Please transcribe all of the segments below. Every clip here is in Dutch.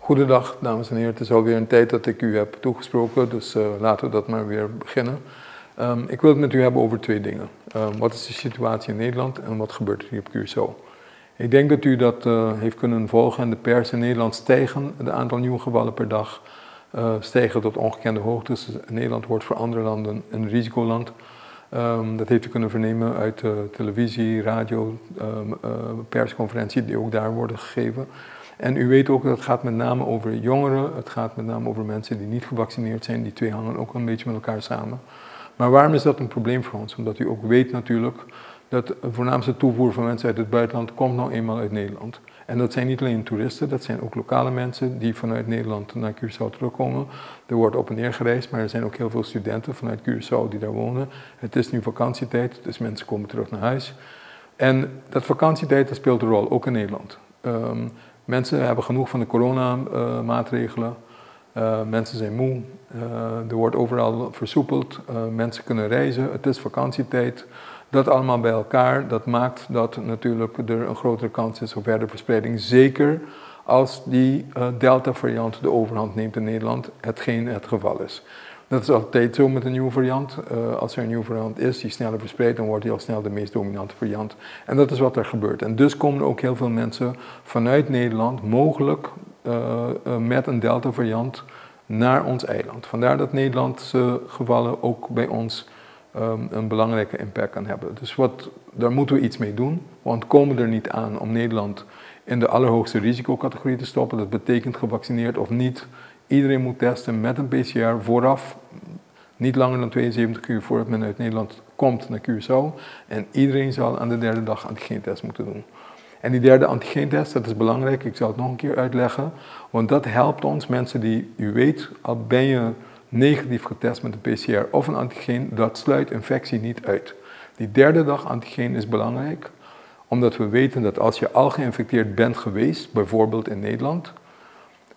Goedendag, dames en heren. Het is alweer een tijd dat ik u heb toegesproken, dus laten we dat maar weer beginnen. Ik wil het met u hebben over twee dingen. Wat is de situatie in Nederland en wat gebeurt er hier op Curaçao? Ik denk dat u dat heeft kunnen volgen. In de pers in Nederland stijgen het aantal nieuwe gevallen per dag. Stijgen tot ongekende hoogtes. Dus Nederland wordt voor andere landen een risicoland. Dat heeft u kunnen vernemen uit televisie, radio, persconferenties die ook daar worden gegeven. En u weet ook dat het gaat met name over jongeren, het gaat met name over mensen die niet gevaccineerd zijn. Die twee hangen ook een beetje met elkaar samen. Maar waarom is dat een probleem voor ons? Omdat u ook weet natuurlijk dat de voornaamste toevoer van mensen uit het buitenland komt nou eenmaal uit Nederland. En dat zijn niet alleen toeristen, dat zijn ook lokale mensen die vanuit Nederland naar Curaçao terugkomen. Er wordt op en neer gereisd, maar er zijn ook heel veel studenten vanuit Curaçao die daar wonen. Het is nu vakantietijd, dus mensen komen terug naar huis. En dat vakantietijd dat speelt een rol, ook in Nederland. Mensen hebben genoeg van de coronamaatregelen. Mensen zijn moe. Er wordt overal versoepeld. Mensen kunnen reizen. Het is vakantietijd. Dat allemaal bij elkaar, dat maakt dat natuurlijk er een grotere kans is op verdere verspreiding. Zeker als die Delta-variant de overhand neemt in Nederland, hetgeen het geval is. Dat is altijd zo met een nieuwe variant. Als er een nieuwe variant is die sneller verspreidt, dan wordt die al snel de meest dominante variant. En dat is wat er gebeurt. En dus komen er ook heel veel mensen vanuit Nederland, mogelijk met een Delta-variant, naar ons eiland. Vandaar dat Nederlandse gevallen ook bij ons een belangrijke impact kan hebben. Dus daar moeten we iets mee doen. We ontkomen er niet aan om Nederland in de allerhoogste risicocategorie te stoppen. Dat betekent gevaccineerd of niet. Iedereen moet testen met een PCR vooraf, niet langer dan 72 uur voordat men uit Nederland komt naar Curaçao. En iedereen zal aan de derde dag antigeentest moeten doen. En die derde antigeentest, dat is belangrijk, ik zal het nog een keer uitleggen. Want dat helpt ons, mensen die, u weet, al ben je negatief getest met een PCR of een antigeen, dat sluit infectie niet uit. Die derde dag antigeen is belangrijk, omdat we weten dat als je al geïnfecteerd bent geweest, bijvoorbeeld in Nederland,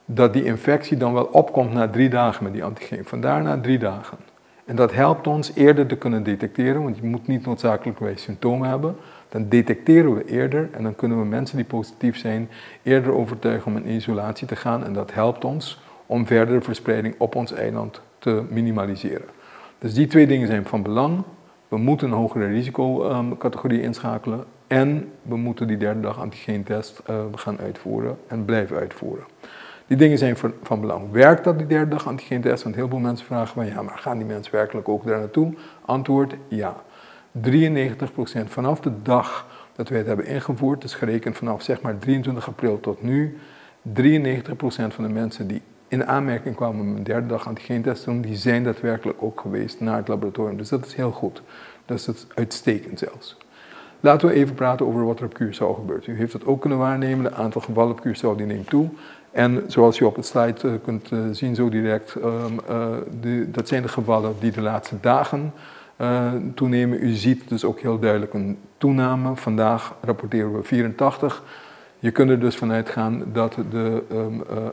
dat die infectie dan wel opkomt na 3 dagen met die antigeen. Vandaar na 3 dagen. En dat helpt ons eerder te kunnen detecteren, want je moet niet noodzakelijkerwijs symptomen hebben. Dan detecteren we eerder en dan kunnen we mensen die positief zijn eerder overtuigen om in isolatie te gaan. En dat helpt ons om verdere verspreiding op ons eiland te minimaliseren. Dus die twee dingen zijn van belang. We moeten een hogere risicocategorie inschakelen en we moeten die derde dag antigeentest gaan uitvoeren en blijven uitvoeren. Die dingen zijn van belang. Werkt dat, die derde dag antigeentest? Want heel veel mensen vragen van ja, maar gaan die mensen werkelijk ook daar naartoe? Antwoord ja. 93% vanaf de dag dat wij het hebben ingevoerd, dus gerekend vanaf zeg maar 23 april tot nu, 93% van de mensen die in aanmerking kwamen met een derde dag antigeentest doen, die zijn daadwerkelijk ook geweest naar het laboratorium. Dus dat is heel goed. Dat is uitstekend zelfs. Laten we even praten over wat er op Curaçao gebeurt. U heeft het ook kunnen waarnemen, het aantal gevallen op Curaçao die neemt toe. En zoals u op het slide kunt zien zo direct, dat zijn de gevallen die de laatste dagen toenemen. U ziet dus ook heel duidelijk een toename. Vandaag rapporteren we 84. Je kunt er dus vanuit gaan dat de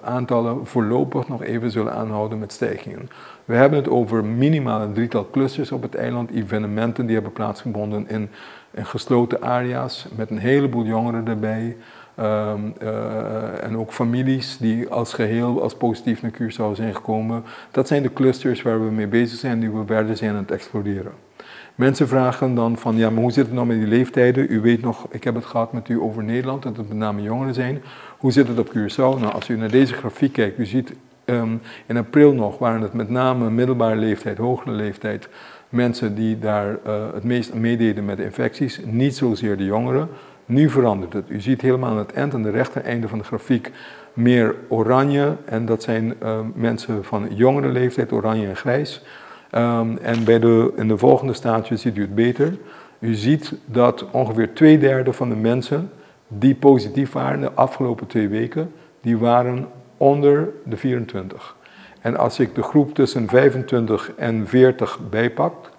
aantallen voorlopig nog even zullen aanhouden met stijgingen. We hebben het over minimaal een 3-tal clusters op het eiland, evenementen die hebben plaatsgevonden in gesloten area's met een heleboel jongeren erbij. En ook families die als geheel, als positief naar Curaçao zijn gekomen. Dat zijn de clusters waar we mee bezig zijn, die we verder zijn aan het exploreren. Mensen vragen dan van, ja, maar hoe zit het nou met die leeftijden? U weet nog, ik heb het gehad met u over Nederland, dat het met name jongeren zijn. Hoe zit het op Curaçao? Nou, als u naar deze grafiek kijkt, u ziet in april nog waren het met name middelbare leeftijd, hogere leeftijd, mensen die daar het meest meededen met de infecties, niet zozeer de jongeren. Nu verandert het. U ziet helemaal aan het eind, aan de rechtereinde van de grafiek, meer oranje. En dat zijn mensen van jongere leeftijd, oranje en grijs. En in de volgende stadium ziet u het beter. U ziet dat ongeveer 2/3 van de mensen die positief waren de afgelopen 2 weken, die waren onder de 24. En als ik de groep tussen 25 en 40 bijpak,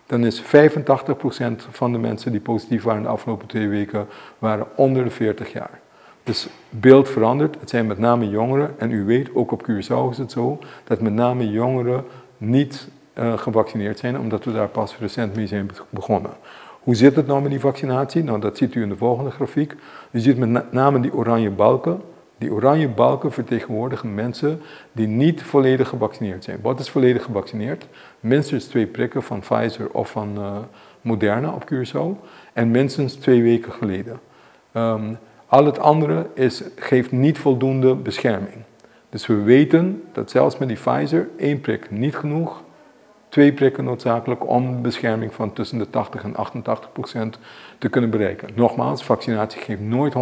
dan is 85% van de mensen die positief waren de afgelopen 2 weken, waren onder de 40 jaar. Dus beeld verandert, het zijn met name jongeren. En u weet, ook op Curaçao is het zo, dat met name jongeren niet gevaccineerd zijn, omdat we daar pas recent mee zijn begonnen. Hoe zit het nou met die vaccinatie? Nou, dat ziet u in de volgende grafiek. U ziet met name die oranje balken. Die oranje balken vertegenwoordigen mensen die niet volledig gevaccineerd zijn. Wat is volledig gevaccineerd? Minstens 2 prikken van Pfizer of van Moderna op Curaçao en minstens 2 weken geleden. Al het andere geeft niet voldoende bescherming. Dus we weten dat zelfs met die Pfizer 1 prik niet genoeg, 2 prikken noodzakelijk om bescherming van tussen de 80 en 88% te kunnen bereiken. Nogmaals, vaccinatie geeft nooit 100%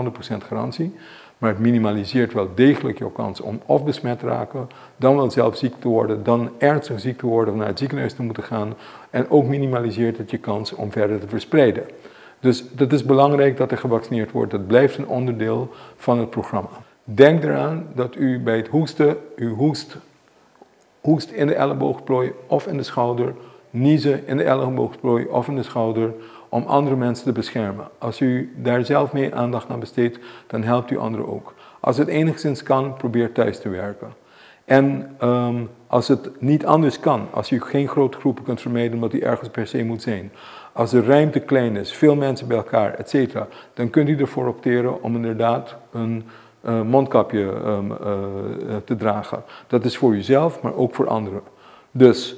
garantie, maar het minimaliseert wel degelijk jouw kans om of besmet te raken, dan wel zelf ziek te worden, dan ernstig ziek te worden, of naar het ziekenhuis te moeten gaan. En ook minimaliseert het je kans om verder te verspreiden. Dus het is belangrijk dat er gevaccineerd wordt. Dat blijft een onderdeel van het programma. Denk eraan dat u bij het hoesten, u hoest in de elleboogplooi of in de schouder, niezen in de elleboogplooi of in de schouder, om andere mensen te beschermen. Als u daar zelf mee aandacht aan besteedt, dan helpt u anderen ook. Als het enigszins kan, probeer thuis te werken. En als het niet anders kan, als u geen grote groepen kunt vermijden omdat u ergens per se moet zijn, als de ruimte klein is, veel mensen bij elkaar, etc., dan kunt u ervoor opteren om inderdaad een mondkapje te dragen. Dat is voor uzelf, maar ook voor anderen. Dus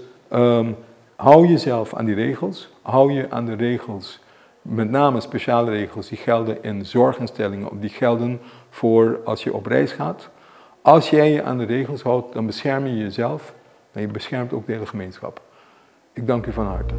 hou jezelf aan die regels. Hou je aan de regels, met name speciale regels die gelden in zorginstellingen, of die gelden voor als je op reis gaat. Als jij je aan de regels houdt, dan bescherm je jezelf, maar je beschermt ook de hele gemeenschap. Ik dank u van harte.